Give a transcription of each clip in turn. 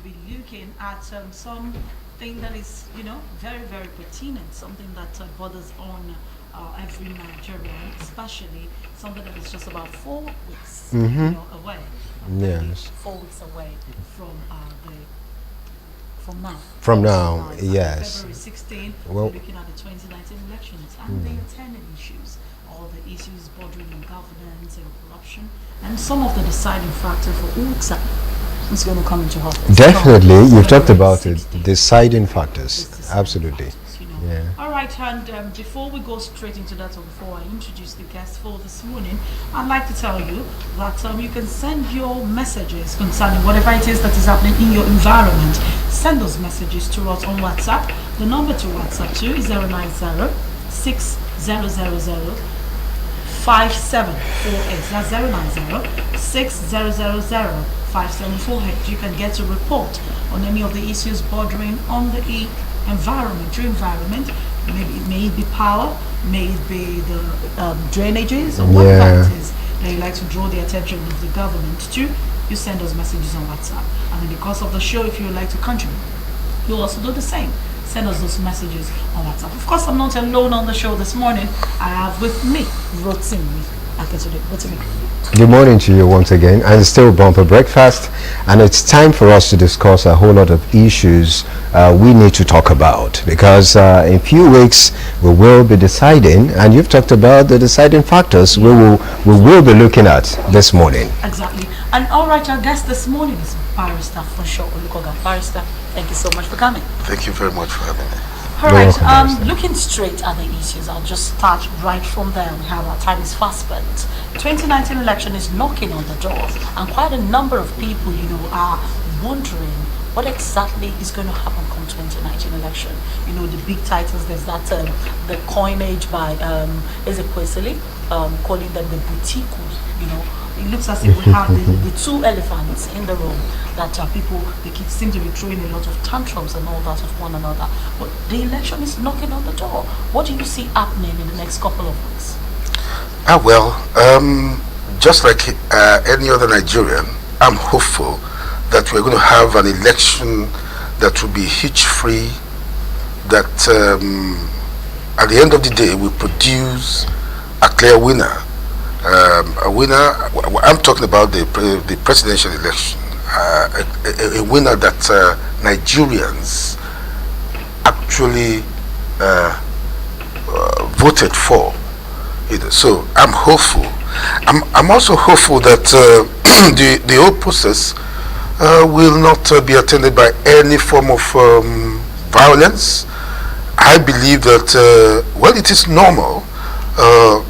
be looking at something that is, very, very pertinent, something that borders on every Nigerian, especially something that is just about 4 weeks, Mm-hmm. away, barely Yes. 4 weeks away from the from now. From 4 weeks now, is yes. February 16. Well, We're looking at the 2019 elections and the attendant issues, all the issues bordering on governance and corruption, and some of the deciding factor for who exactly is going to come into office. definitely, From you've talked February about it. 16. Deciding This factors. deciding Absolutely. factors. Yeah. All right, and before we go straight into that, or before I introduce the guest for this morning, I'd like to tell you that you can send your messages concerning whatever it is that is happening in your environment. Send those messages to us on WhatsApp. The number to WhatsApp to is 090 6000 5748. That's 090 6000 5748. You can get a report on any of the issues bordering on the environment, your environment. Maybe may it be power, may it be the drainages, or whatever it is that you like to draw the attention of the government to. You send those messages on WhatsApp, and in the course of the show, if you would like to contribute, you also do the same. Send us those messages on WhatsApp. Of course, I'm not alone on the show this morning. I have with me Rotimi Aketode. Rotimi. Good morning to you once again, and it's still Bumper Breakfast, and it's time for us to discuss a whole lot of issues we need to talk about, because in a few weeks we will be deciding, and you've talked about the deciding factors we will be looking at this morning. Exactly. And all right, our guest this morning is Barrister Funsho Olukoga. Barrister, thank you so much for coming. Thank you very much for having me. All You're right, welcome, Barrister. looking straight at the issues, I'll just start right from there. We have our time is fast spent. 2019 election is knocking on the door, and quite a number of people, are wondering what exactly is going to happen come 2019 election. The big titles, there's that, the coinage by Ezekwesili, calling them the boutique, It looks as if we have the two elephants in the room that people, seem to be throwing a lot of tantrums and all that of one another. But the election is knocking on the door. What do you see happening in the next couple of weeks? Just like any other Nigerian, I'm hopeful that we're going to have an election that will be hitch-free, that at the end of the day will produce a clear winner. A winner, I'm talking about the presidential election, a winner that Nigerians actually voted for. So I'm hopeful. I'm also hopeful that the whole process will not be attended by any form of violence. I believe that, it is normal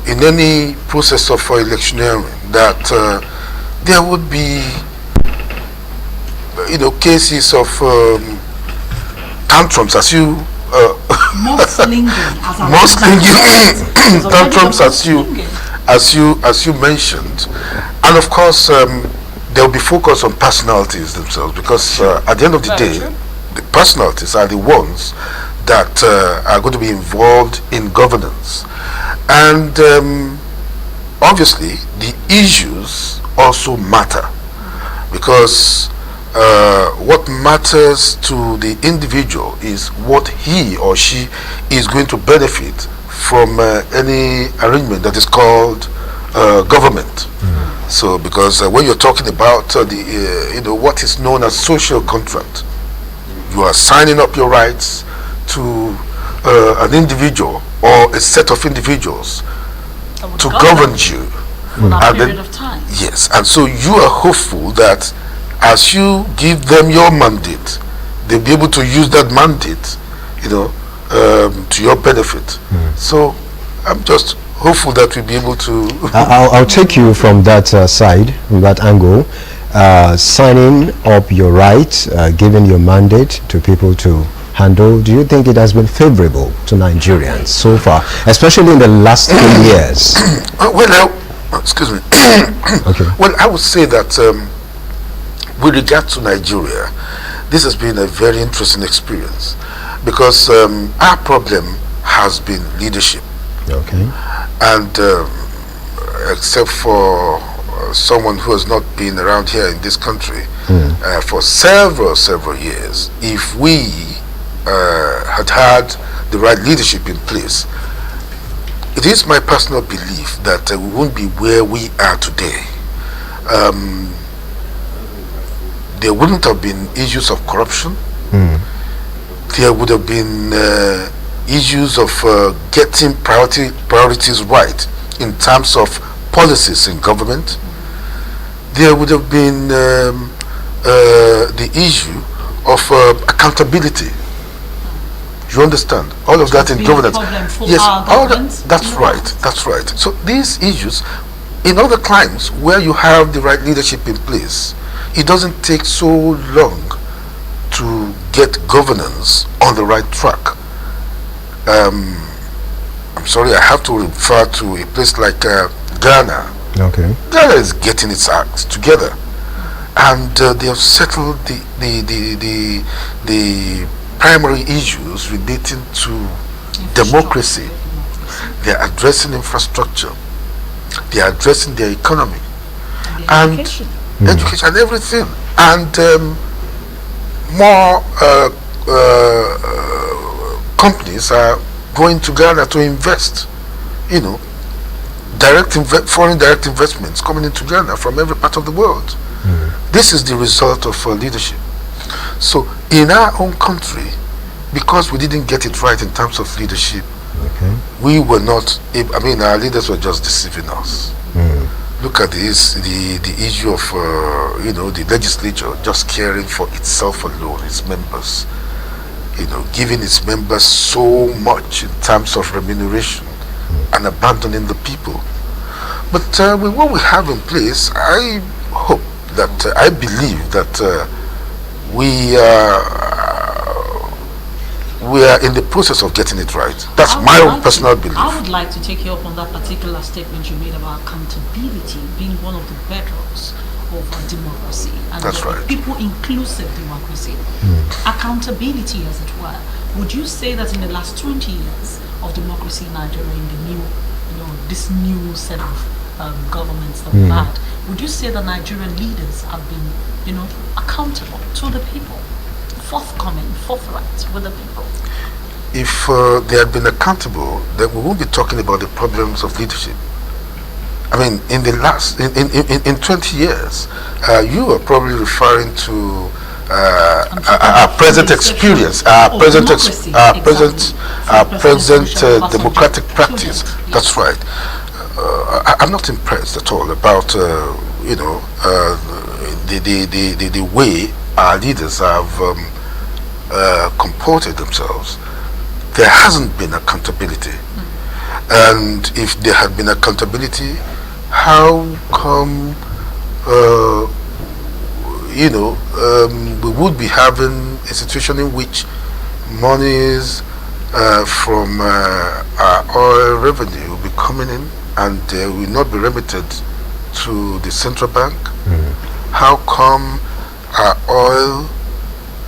in any process of electioneering that there would be, cases of tantrums, as you Mudslinging, tantrums, as you mentioned, and of course there will be focus on personalities themselves, because at the end of the day, the personalities are the ones that are going to be involved in governance. And obviously the issues also matter, because what matters to the individual is what he or she is going to benefit from any arrangement that is called government. So because when you're talking about what is known as social contract, you are signing up your rights to an individual or a set of individuals to govern you for that period of time. Yes, and so you are hopeful that as you give them your mandate, they'll be able to use that mandate, to your benefit. So I'm just hopeful that we'll be able to. I'll take you from that side, from that angle. Signing up your rights, giving your mandate to people to handle, do you think it has been favorable to Nigerians so far, especially in the last 3 years? Excuse me. Okay. Well, I would say that with regard to Nigeria, this has been a very interesting experience, because our problem has been leadership. Okay. And except for someone who has not been around here in this country for several years, if we had the right leadership in place, it is my personal belief that we won't be where we are today. There wouldn't have been issues of corruption. There would have been issues of getting priorities right in terms of policies in government. There would have been the issue of accountability. You understand? All of that in governance. Yes, all that's right. That's right. So these issues, in other climes where you have the right leadership in place, it doesn't take so long to get governance on the right track. I'm sorry, I have to refer to a place like Ghana. Okay. Ghana is getting its act together, and they have settled the primary issues relating to democracy. They are addressing infrastructure. They are addressing their economy and education and everything, and more companies are going to Ghana to invest. You know, foreign direct investments coming into Ghana from every part of the world. This is the result of leadership. So in our own country, because we didn't get it right in terms of leadership, we were not able, I mean, our leaders were just deceiving us. Look at this, the issue of the legislature just caring for itself alone, its members, giving its members so much in terms of remuneration and abandoning the people. But with what we have in place, I hope that I believe that we are in the process of getting it right. That's my own personal belief. I would like to take you up on that particular statement you made about accountability being one of the bedrocks of democracy. And that's right. People-inclusive democracy. Accountability, as it were. Would you say that in the last 20 years of democracy in Nigeria, in the new, this new set of governments that we've had, would you say that Nigerian leaders have been, accountable to the people? Forthcoming, forthright with the people? If they had been accountable, then we won't be talking about the problems of leadership. I mean, in the last, in 20 years, you are probably referring to our present experience, our present democratic practice. That's right. I'm not impressed at all about the way our leaders have comported themselves. There hasn't been accountability, and if there had been accountability, how come we would be having a situation in which monies from our oil revenue will be coming in and will not be remitted to the central bank? How come our oil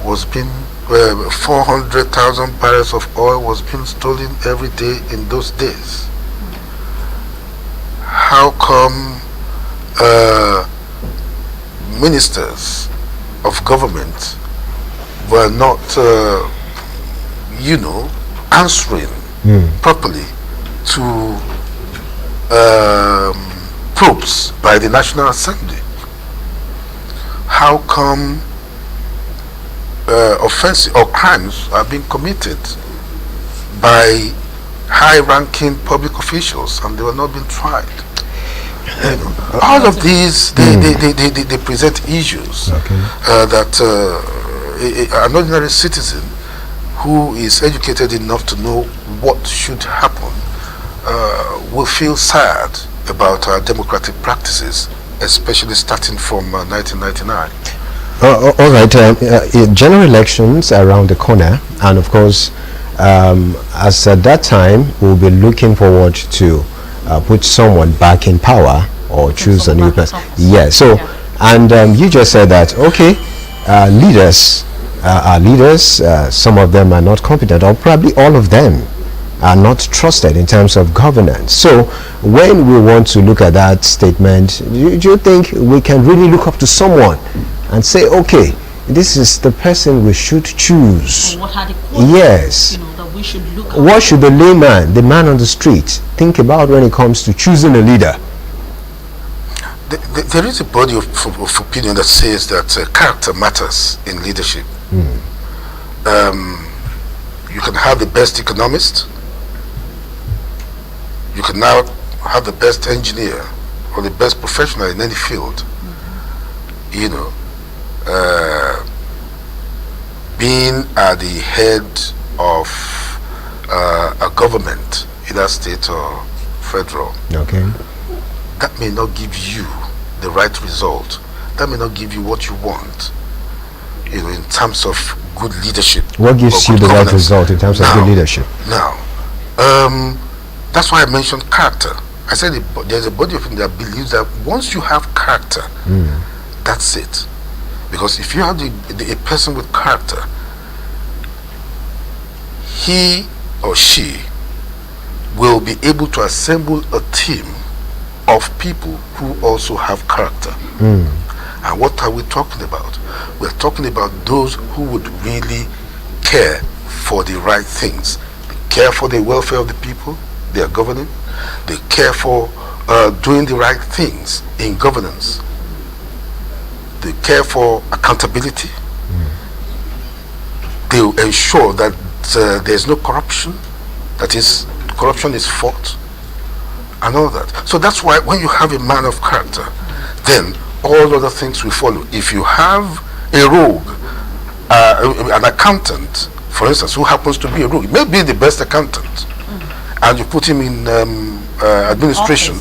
was being 400,000 barrels of oil was being stolen every day in those days? How come ministers of government were not answering properly to probes by the National Assembly? How come offensive or crimes are being committed by high-ranking public officials and they were not being tried? All of these, they present issues that an ordinary citizen who is educated enough to know what should happen will feel sad about our democratic practices, especially starting from 1999. All right. General elections are around the corner, and of course, as at that time, we'll be looking forward to put someone back in power or choose a new person. Yeah. So, and you just said that leaders are leaders. Some of them are not competent, or probably all of them are not trusted in terms of governance. So when we want to look at that statement, do you think we can really look up to someone and say, okay, this is the person we should choose? Or what are the qualities, yes, that we should look at? What should the layman, the man on the street, think about when it comes to choosing a leader? There is a body of opinion that says that character matters in leadership. You can have the best economist, you can now have the best engineer or the best professional in any field. Being at the head of a government, either state or federal, okay, that may not give you the right result. That may not give you what you want, in terms of good leadership. What gives you the right result in terms of good leadership? Now, that's why I mentioned character. I said there's a body of opinion that believes that once you have character, that's it. Because if you have a person with character, he or she will be able to assemble a team of people who also have character. And what are we talking about? We're talking about those who would really care for the right things. They care for the welfare of the people they are governing. They care for doing the right things in governance. They care for accountability. They will ensure that there's no corruption. That is, corruption is fought and all that. So that's why when you have a man of character, then all other things will follow. If you have a rogue, an accountant, for instance, who happens to be a rogue, maybe the best accountant, and you put him in administration,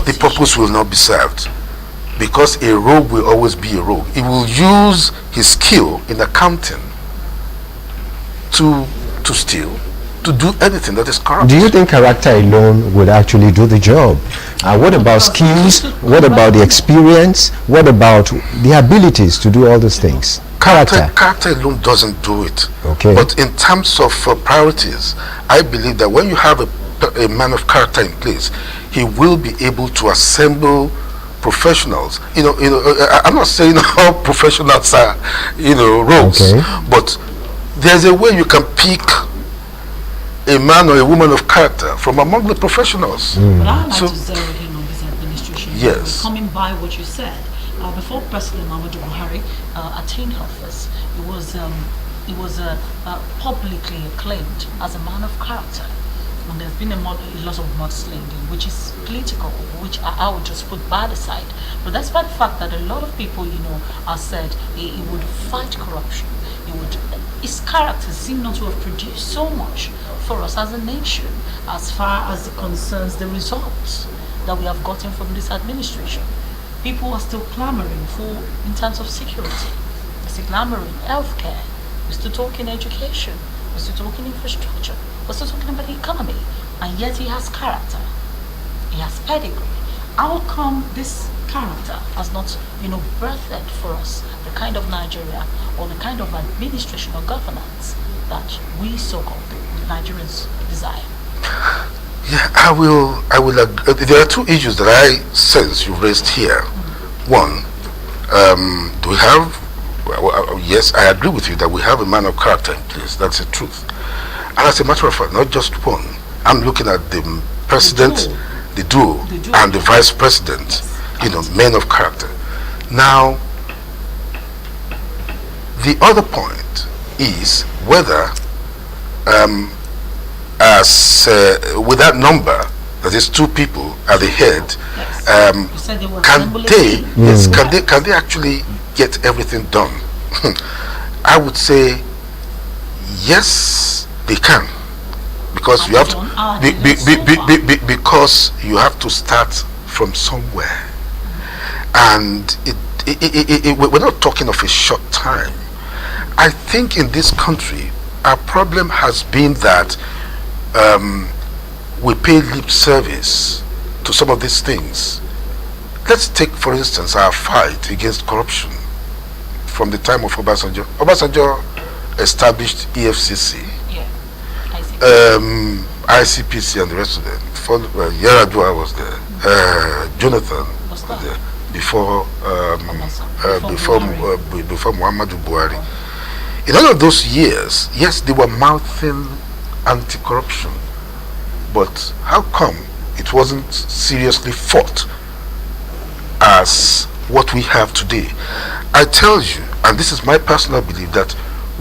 the purpose will not be served. Because a rogue will always be a rogue. He will use his skill in accounting to steal, to do anything that is corrupt. Do you think character alone would actually do the job? What about skills? What about the experience? What about the abilities to do all these things? Character alone doesn't do it. Okay. But in terms of priorities, I believe that when you have a man of character in place, he will be able to assemble professionals. I'm not saying all professionals are, rogues, but there's a way you can pick a man or a woman of character from among the professionals. But I'd like to zero in on this administration. Yes. Coming by what you said, before President Muhammadu Buhari attained office, he was publicly acclaimed as a man of character. And there's been a lot of mudslinging, which is political, which I would just put by the side. But that's by the fact that a lot of people, are said he would fight corruption. His character seemed not to have produced so much for us as a nation, as far as it concerns the results that we have gotten from this administration. People are still clamoring for, in terms of security, they're still clamoring healthcare, we're still talking education, we're still talking infrastructure, we're still talking about the economy, and yet he has character, he has pedigree. How come this character has not, birthed for us the kind of Nigeria or the kind of administration or governance that we so-called Nigerians desire? Yeah, I will agree. There are two issues that I sense you raised here. One, do we have, yes, I agree with you that we have a man of character in place. That's the truth. And as a matter of fact, not just one. I'm looking at the president, the duo, and the vice president, men of character. Now, the other point is whether with that number, that is two people at the head, can they actually get everything done? I would say yes, they can, because you have to because you have to start from somewhere, and we're not talking of a short time. I think in this country our problem has been that we pay lip service to some of these things. Let's take, for instance, our fight against corruption from the time of Obasanjo. Obasanjo established EFCC. Yeah, I see. ICPC and the rest of them. Yaradua was there. Jonathan was there before Muhammadu Buhari. In all of those years, yes, they were mouthing anti-corruption, but how come it wasn't seriously fought as what we have today? I tell you, and this is my personal belief, that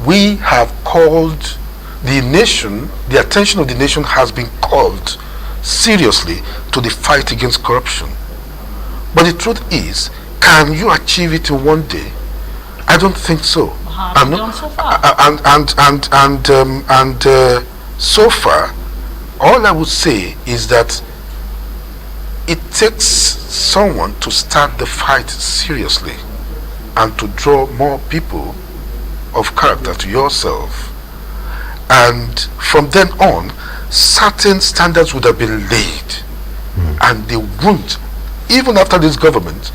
we have called the nation, the attention of the nation has been called seriously to the fight against corruption. But the truth is, can you achieve it in one day? I don't think so. Have you done so far? So far, all I would say is that it takes someone to start the fight seriously and to draw more people of character to yourself. And from then on, certain standards would have been laid. And they won't, even after this government,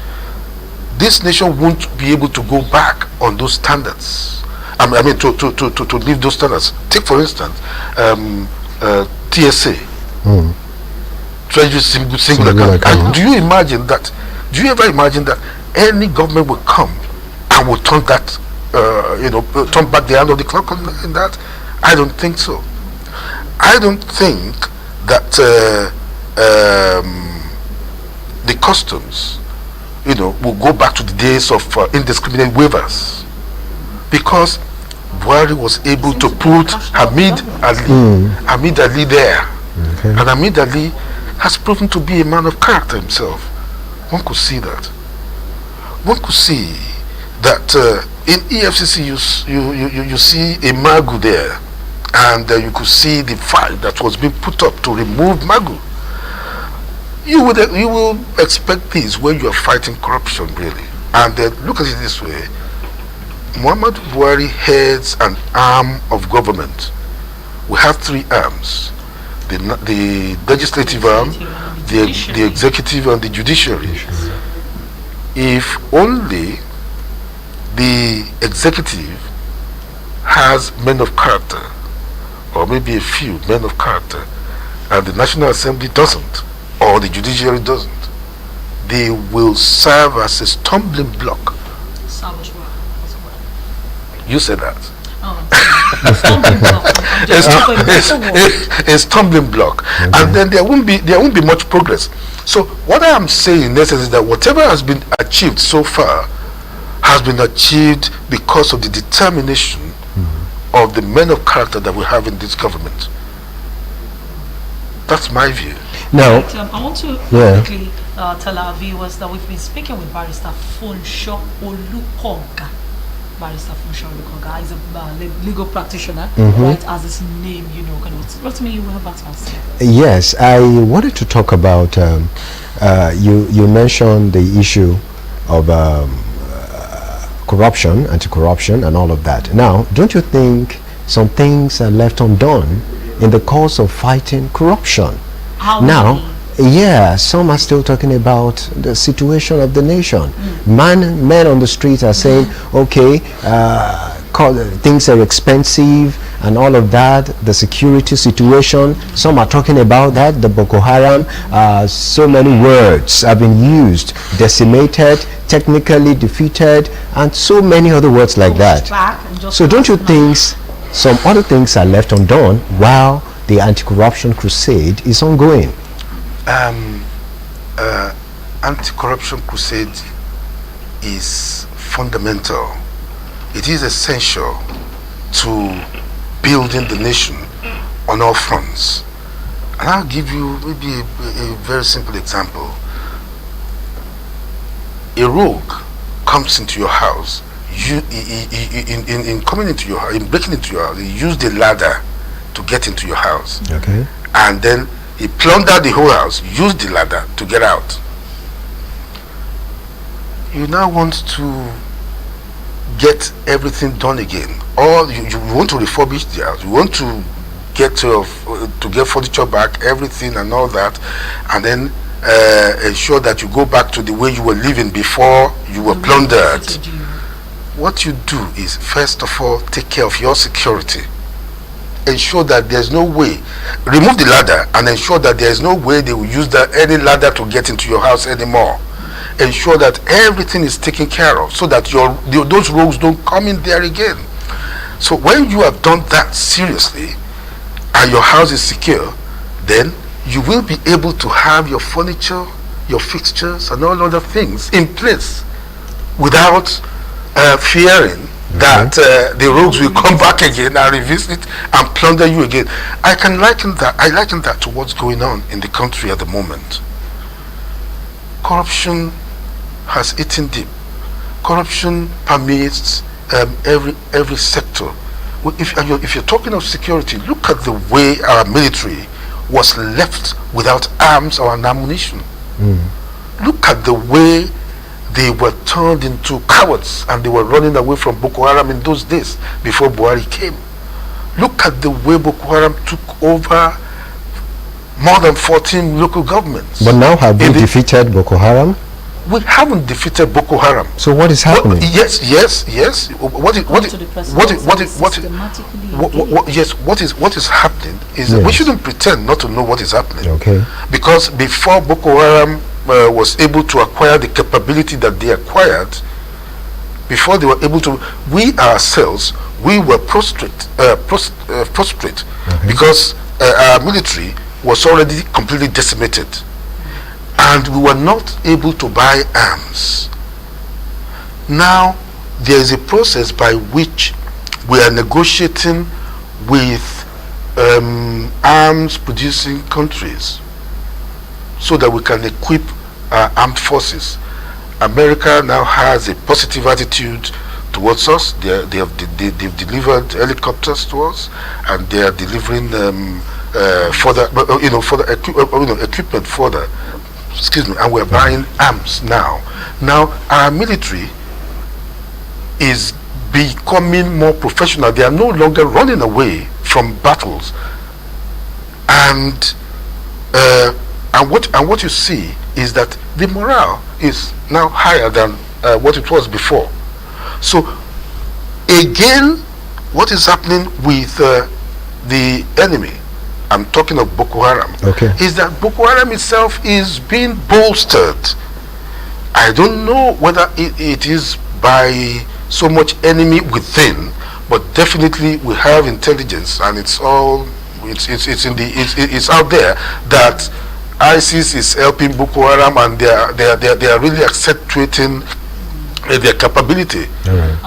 this nation won't be able to go back on those standards. I mean, to leave those standards. Take for instance, TSA, Treasury Single Account. Do you imagine that? Do you ever imagine that any government will come and will turn that, turn back the hand of the clock in that? I don't think so. I don't think that the customs, will go back to the days of indiscriminate waivers, because Buhari was able to put Hamid Ali there, and Hamid Ali has proven to be a man of character himself. One could see that. One could see that in EFCC you see a Magu there, and you could see the fight that was being put up to remove Magu. You will expect this when you are fighting corruption, really. And look at it this way: Muhammadu Buhari heads an arm of government. We have three arms: the legislative arm, the executive, and the judiciary. If only the executive has men of character, or maybe a few men of character, and the National Assembly doesn't, or the judiciary doesn't, they will serve as a stumbling block. You said that. A stumbling block, and then there won't be much progress. So what I am saying in essence is that whatever has been achieved so far has been achieved because of the determination of the men of character that we have in this government. That's my view. Now, I want to quickly tell our viewers that we've been speaking with Barrister Funsho Olukoga. Barrister Funsho Olukoga is a legal practitioner, right, as his name, What to me you have about to say? Yes, I wanted to talk about, you mentioned the issue of corruption, anti-corruption, and all of that. Now, don't you think some things are left undone in the course of fighting corruption? Now, some are still talking about the situation of the nation. Men on the streets are saying, okay, things are expensive and all of that, the security situation. Some are talking about that, the Boko Haram, so many words have been used: decimated, technically defeated, and so many other words like that. So don't you think some other things are left undone while the anti-corruption crusade is ongoing? Anti-corruption crusade is fundamental. It is essential to building the nation on all fronts. And I'll give you maybe a very simple example. A rogue comes into your house. In coming into your house, in breaking into your house, he used a ladder to get into your house. Okay. And then he plundered the whole house, used the ladder to get out. You now want to get everything done again, or you want to refurbish the house, you want to get furniture back, everything and all that, and then ensure that you go back to the way you were living before you were plundered. What you do is, first of all, take care of your security. ensure that there's no way, remove the ladder and ensure that there's no way they will use any ladder to get into your house anymore. Ensure that everything is taken care of so that those rogues don't come in there again. So when you have done that seriously and your house is secure, then you will be able to have your furniture, your fixtures and all other things in place without fearing that the rogues will come back again and revisit and plunder you again. I liken that to what's going on in the country at the moment. Corruption has eaten deep. Corruption permeates every sector. If you're talking of security, look at the way our military was left without arms or ammunition. Look at the way they were turned into cowards and they were running away from Boko Haram in those days before Buhari came. Look at the way Boko Haram took over more than 14 local governments. But now have we defeated Boko Haram? We haven't defeated Boko Haram. So what is happening? Yes. What is happening is that we shouldn't pretend not to know what is happening. Okay. Because before Boko Haram was able to acquire the capability that they acquired, before they were able to, we ourselves, we were prostrate because our military was already completely decimated. And we were not able to buy arms. Now, there is a process by which we are negotiating with arms producing countries so that we can equip our armed forces. America now has a positive attitude towards us. They've delivered helicopters to us, and they are delivering further equipment further. Excuse me, and we're buying arms now. Now our military is becoming more professional. They are no longer running away from battles, and what you see is that the morale is now higher than what it was before. So again, what is happening with the enemy, I'm talking of Boko Haram, is that Boko Haram itself is being bolstered. I don't know whether it is by so much enemy within, but definitely we have intelligence, and it's out there that ISIS is helping Boko Haram, and they are really accentuating their capability.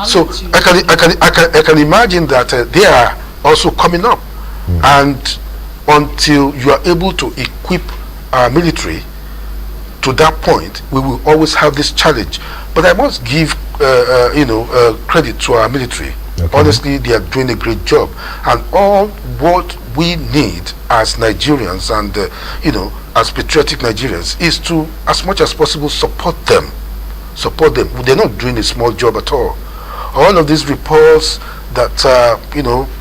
So I can imagine that they are also coming up, and until you are able to equip our military to that point, we will always have this challenge. But I must give credit to our military. Honestly, they are doing a great job, and all what we need as Nigerians and as patriotic Nigerians is to, as much as possible, support them. They're not doing a small job at all. All of these reports that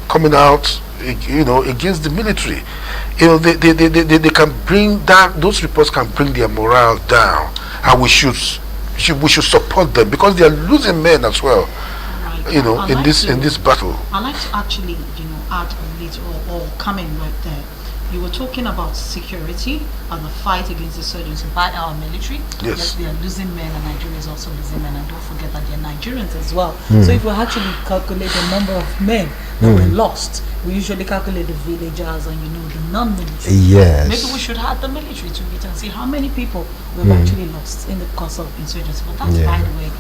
coming out against the military, they can bring down, those reports can bring their morale down, and we should support them, because they are losing men as well. Right. in this battle. I'd like to actually add a little or come in right there. You were talking about security and the fight against insurgency by our military. Yes, they are losing men, and Nigeria is also losing men, and don't forget that they're Nigerians as well. So if we actually calculate the number of men that were lost, we usually calculate the villagers and the non-military. Yes. Maybe we should have the military to meet and see how many people we've actually lost in the course of insurgency. But that's by the way.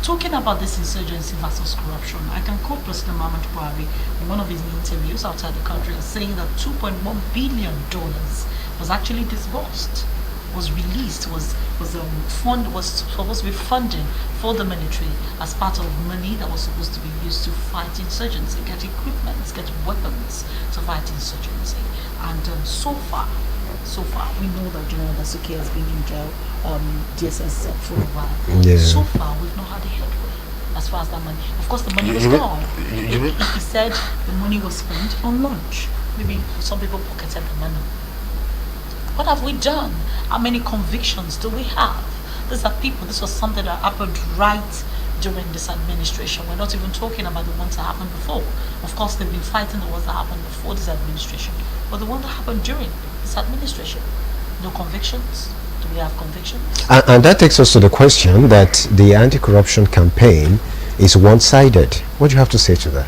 Talking about this insurgency versus corruption, I can quote President Muhammadu Buhari in one of his interviews outside the country as saying that $2.1 billion was actually disbursed, was released, was supposed to be funding for the military as part of money that was supposed to be used to fight insurgency, get equipment, get weapons to fight insurgency. And so far, we know that General Dasuki has been in jail, DSS for a while. So far, we've not had a headway as far as that money. Of course, the money was gone. He said the money was spent on lunch. Maybe some people pocketed the money. What have we done? How many convictions do we have? These are people. This was something that happened right during this administration. We're not even talking about the ones that happened before. Of course, they've been fighting the ones that happened before this administration, but the one that happened during this administration, no convictions. Do we have convictions? And that takes us to the question that the anti-corruption campaign is one-sided. What do you have to say to that?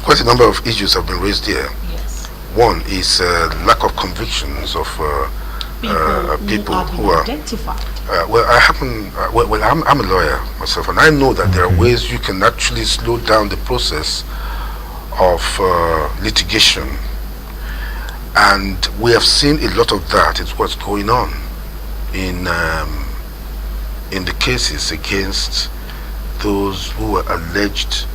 Quite a number of issues have been raised here. Yes. One is lack of convictions of people who are identified. I'm a lawyer myself, and I know that there are ways you can actually slow down the process of litigation, and we have seen a lot of that. It's what's going on in the cases against those who are alleged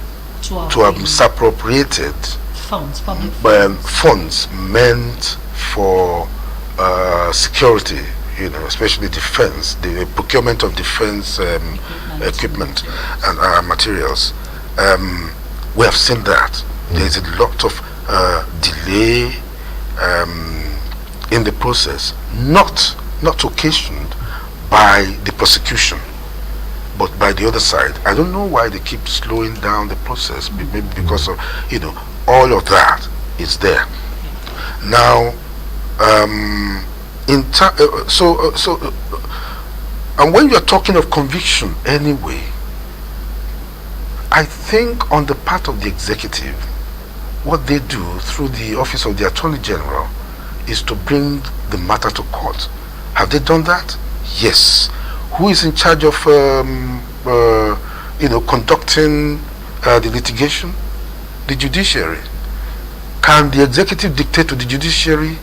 to have misappropriated funds, public funds meant for security, especially defense, the procurement of defense equipment and materials. We have seen that. There is a lot of delay in the process, not occasioned by the prosecution, but by the other side. I don't know why they keep slowing down the process. Maybe because of all of that is there now. And when you are talking of conviction anyway, I think on the part of the executive, what they do through the office of the Attorney General is to bring the matter to court. Have they done that? Yes. Who is in charge of conducting the litigation? The judiciary. Can the executive dictate to the judiciary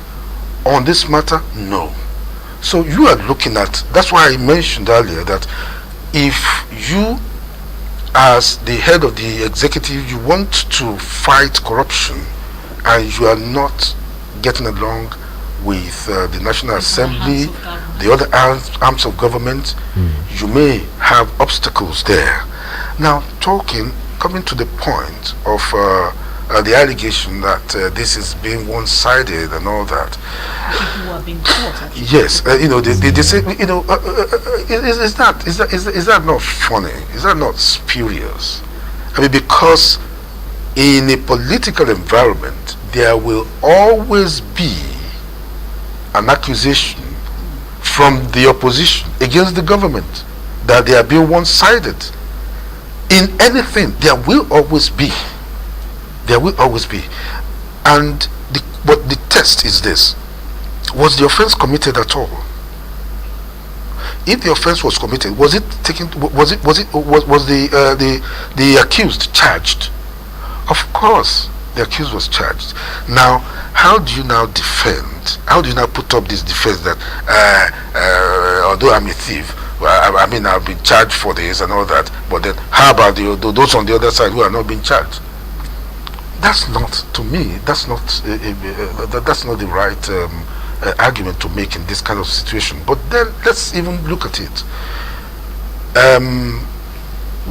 on this matter? No. So you are looking at, that's why I mentioned earlier that if you, as the head of the executive, you want to fight corruption and you are not getting along with the National Assembly, the other arms of government, you may have obstacles there. Now, coming to the point of the allegation that this is being one-sided and all that. People are being caught. Yes, they say, is that not funny? Is that not spurious? I mean, because in a political environment, there will always be an accusation from the opposition against the government that they are being one-sided. In anything, there will always be. There will always be. And the test is this: was the offense committed at all? If the offense was committed, was it taken? Was the accused charged? Of course, the accused was charged. Now, how do you now defend? How do you now put up this defense that although I'm a thief, I mean I've been charged for this and all that, but then how about those on the other side who are not being charged? That's not, to me, that's not the right argument to make in this kind of situation. But then let's even look at it.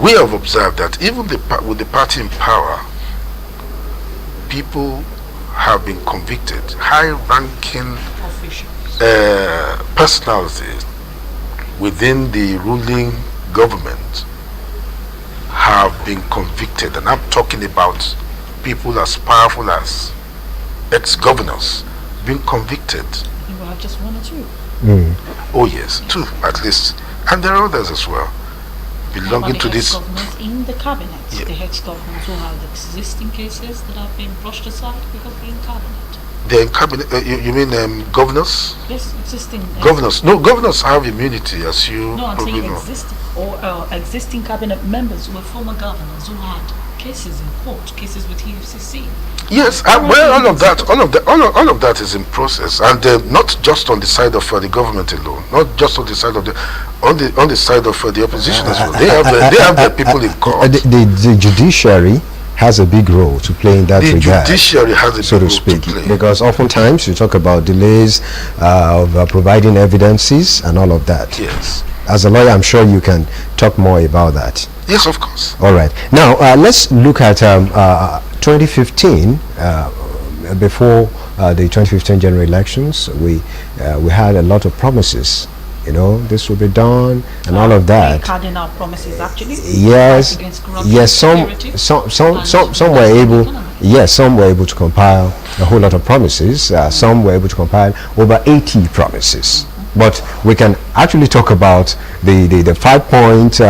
We have observed that even with the party in power, people have been convicted. High-ranking personalities within the ruling government have been convicted, and I'm talking about people as powerful as ex-governors being convicted. You will have just one or two. Oh yes, two at least, and there are others as well belonging to this. Governors in the cabinet, Yeah. the ex-governors who have existing cases that have been brushed aside because they're in cabinet. They're in cabinet. You mean governors? Yes, existing. Governors. No, governors have immunity, as you No, I'm probably saying know. existing cabinet members who were former governors who had cases in court, cases with EFCC. Yes, well, all of that is in process, and not just on the side of the government alone, not just on the side of the side of the opposition as well. They have their people in court. The judiciary has a big role to play in that regard. The judiciary has a so big to role speak, to play. because oftentimes you talk about delays of providing evidences and all of that. Yes. As a lawyer, I'm sure you can talk more about that. Yes, of course. All right. Now, let's look at 2015. Before the 2015 general elections, we had a lot of promises You know, this will be done and all of that. Cardinal promises actually. Yes, fight against corruption, yes. security, Some were able. Yes, some were able to compile a whole lot of promises. Some were able to compile over 80 promises. But we can actually talk about the 5 point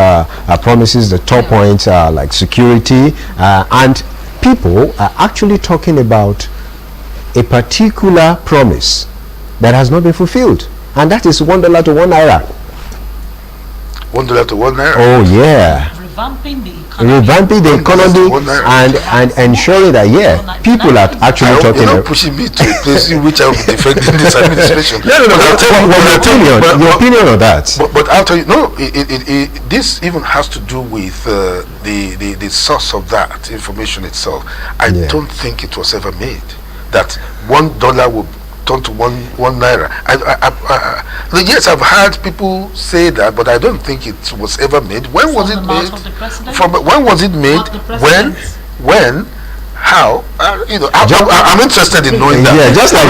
promises, the top points like security, and people are actually talking about a particular promise that has not been fulfilled, and that is $1 to $1. $1 to $1. Oh yeah. Revamping the economy and ensuring that people are actually talking about pushing me to a place in which I will be defending this administration. Your opinion on that. But I'll tell you, no, this even has to do with the source of that information itself. I don't think it was ever made that $1 would turn to one naira. Yes, I've heard people say that, but I don't think it was ever made. When was it made? When was it made? When? How? I'm interested in knowing that. Yeah, just like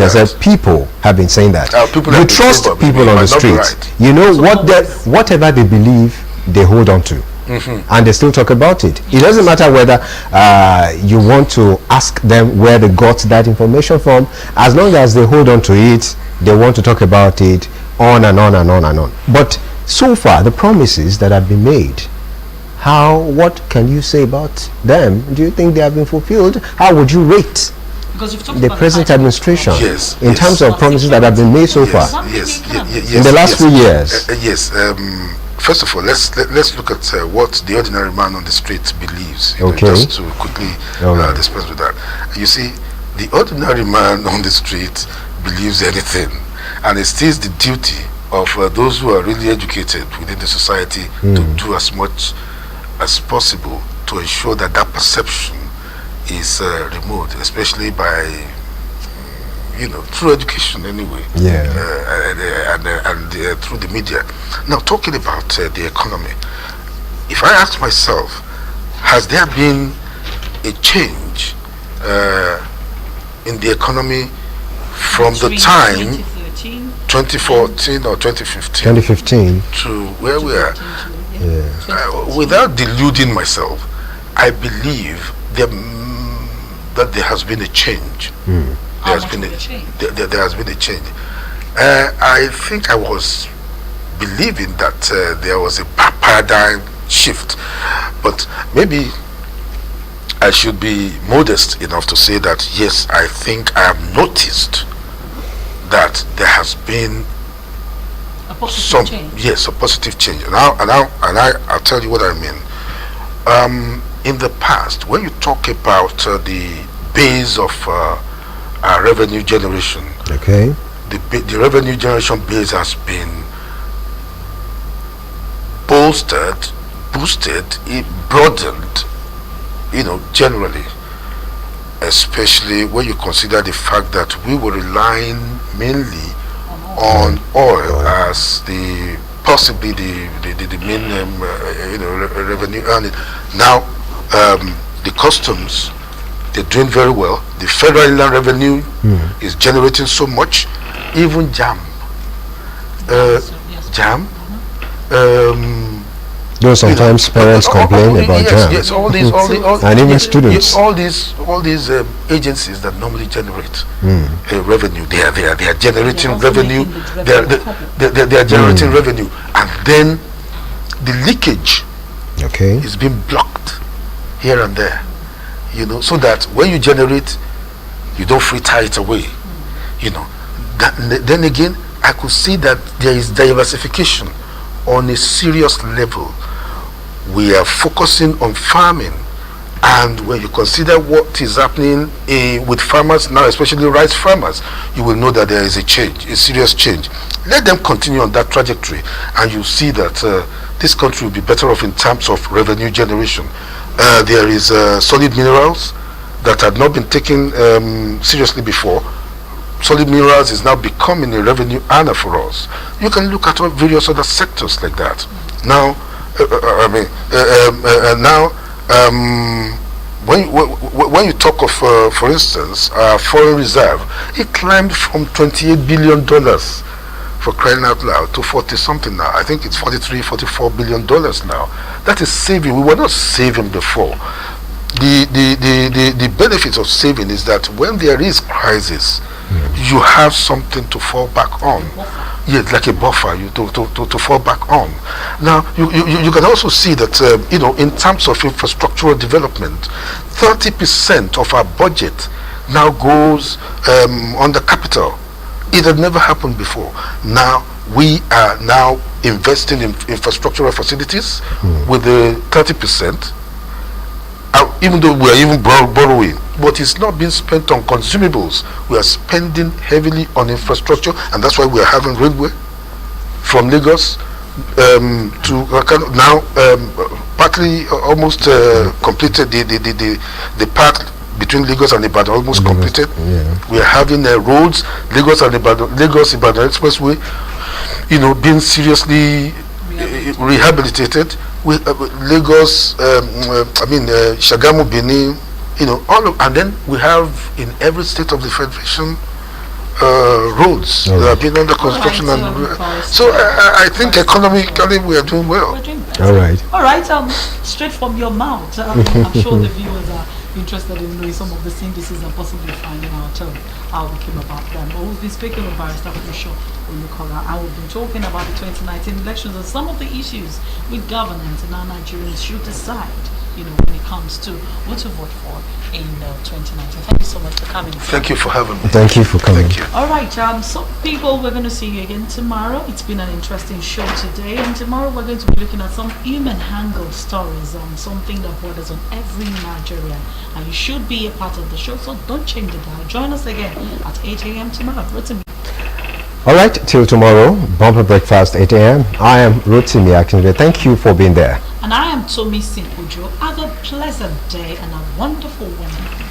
I said, people have been saying that. You trust people on the street. You know whatever they believe, they hold on to. And they still talk about it. It doesn't matter whether you want to ask them where they got that information from. As long as they hold on to it, they want to talk about it on and on and on and on. But so far, the promises that have been made, what can you say about them? Do you think they have been fulfilled? How would you rate the present administration in terms of promises that have been made so far in the last few years? Yes. First of all, let's look at what the ordinary man on the street believes. Just to quickly dispense with that. You see, the ordinary man on the street believes anything, and it is the duty of those who are really educated within the society to do as much as possible to ensure that perception is removed, especially by through education anyway, and through the media. Now, talking about the economy, if I ask myself, has there been a change in the economy from the time 2014 or 2015 to where we are? Without deluding myself, I believe that there has been a change. There has been a change. I think I was believing that there was a paradigm shift, but maybe I should be modest enough to say that yes, I think I have noticed that there has been a positive change. Yes, a positive change. I'll tell you what I mean. In the past, when you talk about the base of revenue generation, the revenue generation base has been bolstered, boosted, broadened, generally, especially when you consider the fact that we were relying mainly on oil as possibly the main revenue earning. Now the customs, they're doing very well. The federal inland revenue is generating so much. Even JAM, though sometimes parents complain about JAM. Yes, and even students. All these agencies that normally generate revenue, they are generating revenue. They are generating revenue, and then the leakage is being blocked here and there. So that when you generate, you don't fritter it away. Then again, I could see that there is diversification on a serious level. We are focusing on farming, and when you consider what is happening with farmers now, especially rice farmers, you will know that there is a serious change. Let them continue on that trajectory, and you see that this country will be better off in terms of revenue generation. There is solid minerals that had not been taken seriously before. Solid minerals is now becoming a revenue earner for us. You can look at various other sectors like that. Now, when you talk of, for instance, foreign reserve, it climbed from $28 billion for crying out loud, to 40 something now. I think it's 43, 44 billion dollars now. That is saving. We were not saving before. The benefits of saving is that when there is crisis, you have something to fall back on. Yes, like a buffer to fall back on. Now, you can also see that, in terms of infrastructural development, 30% of our budget now goes on the capital. It had never happened before. Now, we are now investing in infrastructural facilities with the 30%. Even though we are even borrowing, but it's not being spent on consumables. We are spending heavily on infrastructure, and that's why we are having railway from Lagos to Kano. Now, partly almost completed the part between Lagos and Ibadan, almost completed. Yeah. We are having roads, Lagos Ibadan Expressway, being seriously rehabilitated. With Lagos, Shagamu, Benin, and then we have in every state of the federation roads that have been under construction, so I think economically we are doing well. All right. Straight from your mouth. I'm sure the viewers are interested in knowing some of the syntheses and possibly finding out how we came about them. But we've been speaking with Barrister Fusho Olukola, and we've been talking about the 2019 elections and some of the issues with governance and how Nigerians should decide, when it comes to what to vote for in 2019. Thank you so much for coming. Thank you for having me. Thank you for coming. Thank you. All right, so people, we're going to see you again tomorrow. It's been an interesting show today, and tomorrow we're going to be looking at some human angle stories on something that borders on every Nigerian, and you should be a part of the show, so don't change the dial. Join us again at 8 a.m. tomorrow. Rotimi. All right, till tomorrow, bumper breakfast 8 a.m. I am Rotimi Akinwumi. Thank you for being there. And I am Tomi Sinkujo. Have a pleasant day and a wonderful one.